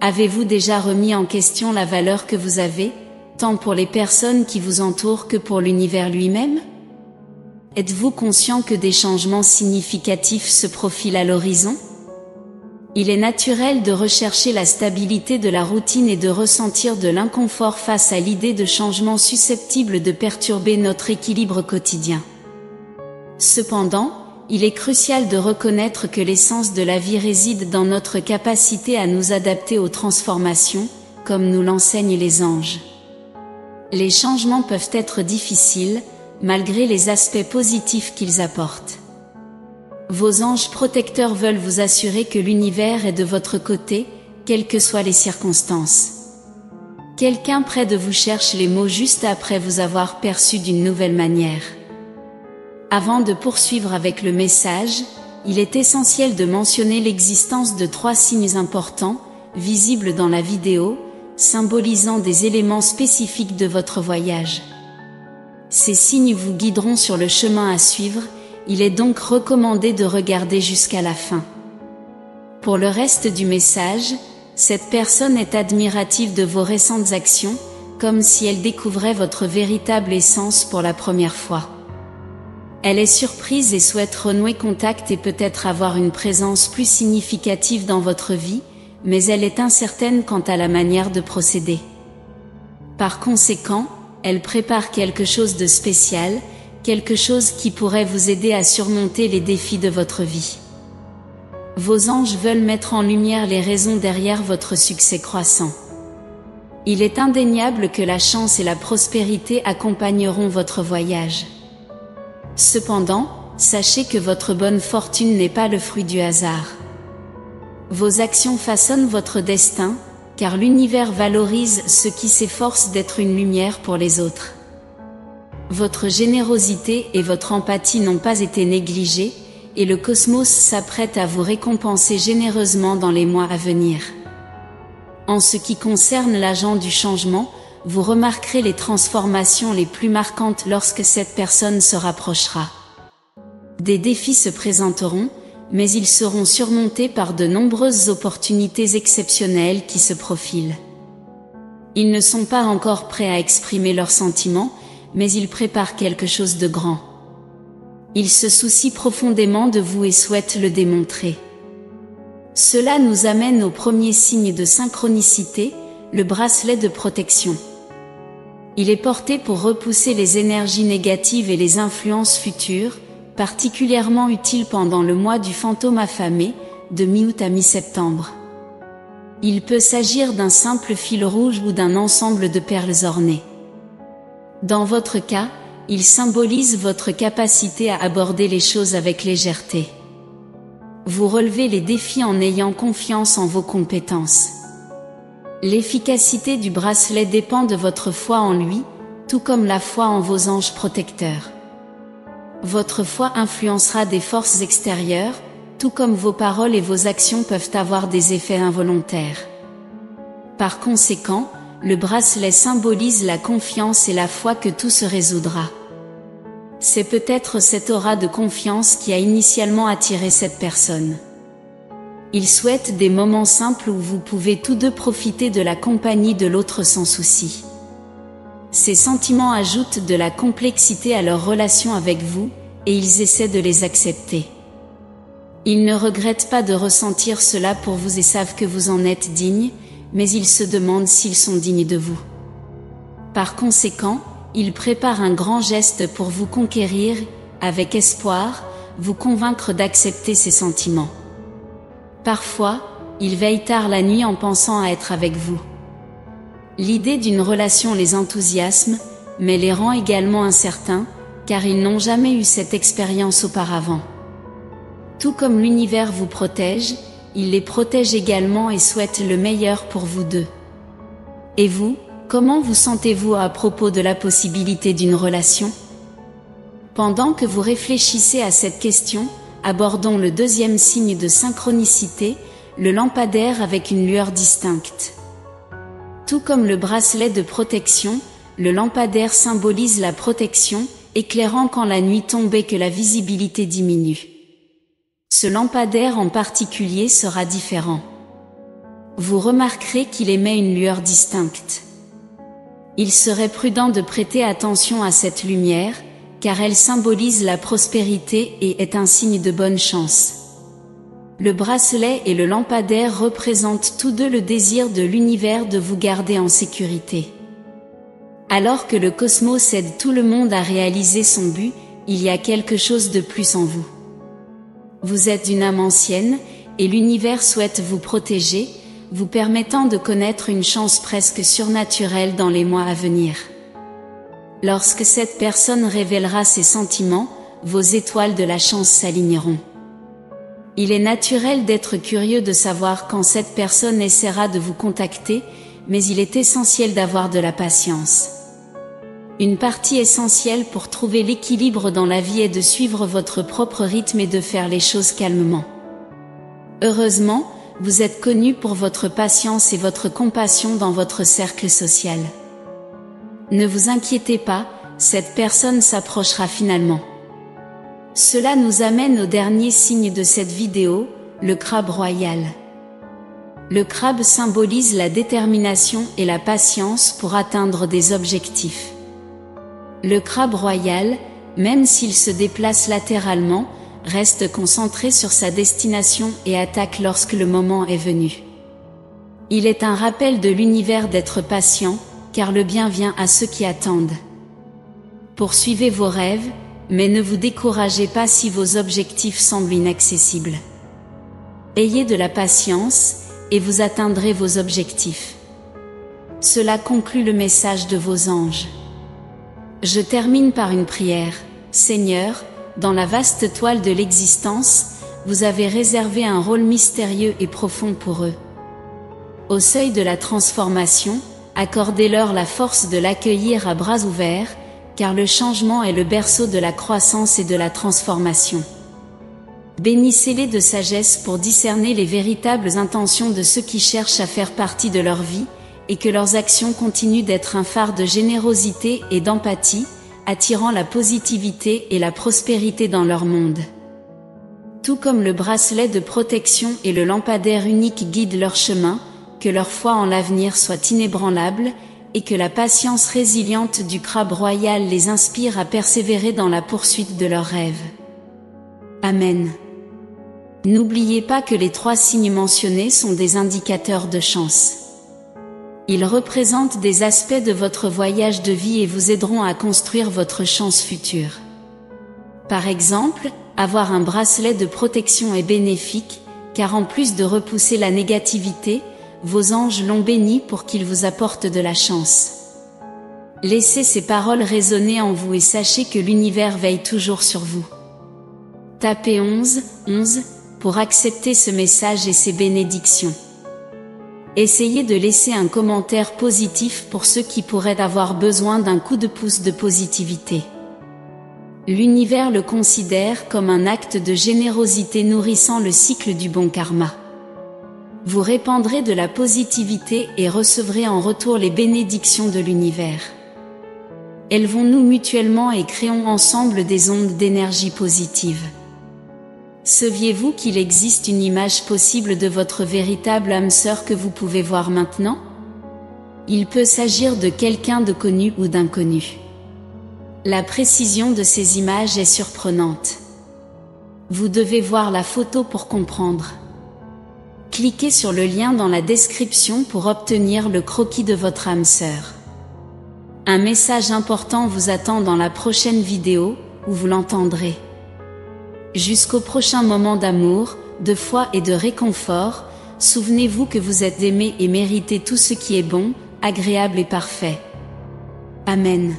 Avez-vous déjà remis en question la valeur que vous avez, tant pour les personnes qui vous entourent que pour l'univers lui-même? Êtes-vous conscient que des changements significatifs se profilent à l'horizon? Il est naturel de rechercher la stabilité de la routine et de ressentir de l'inconfort face à l'idée de changements susceptibles de perturber notre équilibre quotidien. Cependant, il est crucial de reconnaître que l'essence de la vie réside dans notre capacité à nous adapter aux transformations, comme nous l'enseignent les anges. Les changements peuvent être difficiles, malgré les aspects positifs qu'ils apportent. Vos anges protecteurs veulent vous assurer que l'univers est de votre côté, quelles que soient les circonstances. Quelqu'un près de vous cherche les mots juste après vous avoir perçu d'une nouvelle manière. Avant de poursuivre avec le message, il est essentiel de mentionner l'existence de 3 signes importants, visibles dans la vidéo, symbolisant des éléments spécifiques de votre voyage. Ces signes vous guideront sur le chemin à suivre, il est donc recommandé de regarder jusqu'à la fin. Pour le reste du message, cette personne est admirative de vos récentes actions, comme si elle découvrait votre véritable essence pour la première fois. Elle est surprise et souhaite renouer contact et peut-être avoir une présence plus significative dans votre vie, mais elle est incertaine quant à la manière de procéder. Par conséquent, elle prépare quelque chose de spécial, quelque chose qui pourrait vous aider à surmonter les défis de votre vie. Vos anges veulent mettre en lumière les raisons derrière votre succès croissant. Il est indéniable que la chance et la prospérité accompagneront votre voyage. Cependant, sachez que votre bonne fortune n'est pas le fruit du hasard. Vos actions façonnent votre destin, car l'univers valorise ceux qui s'efforcent d'être une lumière pour les autres. Votre générosité et votre empathie n'ont pas été négligées, et le cosmos s'apprête à vous récompenser généreusement dans les mois à venir. En ce qui concerne l'agent du changement, vous remarquerez les transformations les plus marquantes lorsque cette personne se rapprochera. Des défis se présenteront, mais ils seront surmontés par de nombreuses opportunités exceptionnelles qui se profilent. Ils ne sont pas encore prêts à exprimer leurs sentiments, mais ils préparent quelque chose de grand. Ils se soucient profondément de vous et souhaitent le démontrer. Cela nous amène au premier signe de synchronicité, le bracelet de protection. Il est porté pour repousser les énergies négatives et les influences futures, particulièrement utile pendant le mois du fantôme affamé, de mi-août à mi-septembre. Il peut s'agir d'un simple fil rouge ou d'un ensemble de perles ornées. Dans votre cas, il symbolise votre capacité à aborder les choses avec légèreté. Vous relevez les défis en ayant confiance en vos compétences. L'efficacité du bracelet dépend de votre foi en lui, tout comme la foi en vos anges protecteurs. Votre foi influencera des forces extérieures, tout comme vos paroles et vos actions peuvent avoir des effets involontaires. Par conséquent, le bracelet symbolise la confiance et la foi que tout se résoudra. C'est peut-être cette aura de confiance qui a initialement attiré cette personne. Il souhaite des moments simples où vous pouvez tous deux profiter de la compagnie de l'autre sans souci. Ces sentiments ajoutent de la complexité à leur relation avec vous, et ils essaient de les accepter. Ils ne regrettent pas de ressentir cela pour vous et savent que vous en êtes digne, mais ils se demandent s'ils sont dignes de vous. Par conséquent, ils préparent un grand geste pour vous conquérir, avec espoir, vous convaincre d'accepter ces sentiments. Parfois, ils veillent tard la nuit en pensant à être avec vous. L'idée d'une relation les enthousiasme, mais les rend également incertains, car ils n'ont jamais eu cette expérience auparavant. Tout comme l'univers vous protège, il les protège également et souhaite le meilleur pour vous deux. Et vous, comment vous sentez-vous à propos de la possibilité d'une relation? Pendant que vous réfléchissez à cette question, abordons le deuxième signe de synchronicité, le lampadaire avec une lueur distincte. Tout comme le bracelet de protection, le lampadaire symbolise la protection, éclairant quand la nuit tombe et que la visibilité diminue. Ce lampadaire en particulier sera différent. Vous remarquerez qu'il émet une lueur distincte. Il serait prudent de prêter attention à cette lumière, car elle symbolise la prospérité et est un signe de bonne chance. Le bracelet et le lampadaire représentent tous deux le désir de l'univers de vous garder en sécurité. Alors que le cosmos aide tout le monde à réaliser son but, il y a quelque chose de plus en vous. Vous êtes une âme ancienne, et l'univers souhaite vous protéger, vous permettant de connaître une chance presque surnaturelle dans les mois à venir. Lorsque cette personne révélera ses sentiments, vos étoiles de la chance s'aligneront. Il est naturel d'être curieux de savoir quand cette personne essaiera de vous contacter, mais il est essentiel d'avoir de la patience. Une partie essentielle pour trouver l'équilibre dans la vie est de suivre votre propre rythme et de faire les choses calmement. Heureusement, vous êtes connu pour votre patience et votre compassion dans votre cercle social. Ne vous inquiétez pas, cette personne s'approchera finalement. Cela nous amène au dernier signe de cette vidéo, le crabe royal. Le crabe symbolise la détermination et la patience pour atteindre des objectifs. Le crabe royal, même s'il se déplace latéralement, reste concentré sur sa destination et attaque lorsque le moment est venu. Il est un rappel de l'univers d'être patient, car le bien vient à ceux qui attendent. Poursuivez vos rêves, mais ne vous découragez pas si vos objectifs semblent inaccessibles. Ayez de la patience, et vous atteindrez vos objectifs. Cela conclut le message de vos anges. Je termine par une prière. Seigneur, dans la vaste toile de l'existence, vous avez réservé un rôle mystérieux et profond pour eux. Au seuil de la transformation, accordez-leur la force de l'accueillir à bras ouverts, car le changement est le berceau de la croissance et de la transformation. Bénissez-les de sagesse pour discerner les véritables intentions de ceux qui cherchent à faire partie de leur vie, et que leurs actions continuent d'être un phare de générosité et d'empathie, attirant la positivité et la prospérité dans leur monde. Tout comme le bracelet de protection et le lampadaire unique guident leur chemin, que leur foi en l'avenir soit inébranlable, et que la patience résiliente du crabe royal les inspire à persévérer dans la poursuite de leurs rêves. Amen. N'oubliez pas que les 3 signes mentionnés sont des indicateurs de chance. Ils représentent des aspects de votre voyage de vie et vous aideront à construire votre chance future. Par exemple, avoir un bracelet de protection est bénéfique, car en plus de repousser la négativité, vos anges l'ont béni pour qu'il vous apporte de la chance. Laissez ces paroles résonner en vous et sachez que l'univers veille toujours sur vous. Tapez 11 pour accepter ce message et ses bénédictions. Essayez de laisser un commentaire positif pour ceux qui pourraient avoir besoin d'un coup de pouce de positivité. L'univers le considère comme un acte de générosité nourrissant le cycle du bon karma. Vous répandrez de la positivité et recevrez en retour les bénédictions de l'univers. Élevons-nous mutuellement et créons ensemble des ondes d'énergie positive. Saviez-vous qu'il existe une image possible de votre véritable âme sœur que vous pouvez voir maintenant? Il peut s'agir de quelqu'un de connu ou d'inconnu. La précision de ces images est surprenante. Vous devez voir la photo pour comprendre. Cliquez sur le lien dans la description pour obtenir le croquis de votre âme sœur. Un message important vous attend dans la prochaine vidéo, où vous l'entendrez. Jusqu'au prochain moment d'amour, de foi et de réconfort, souvenez-vous que vous êtes aimé et méritez tout ce qui est bon, agréable et parfait. Amen.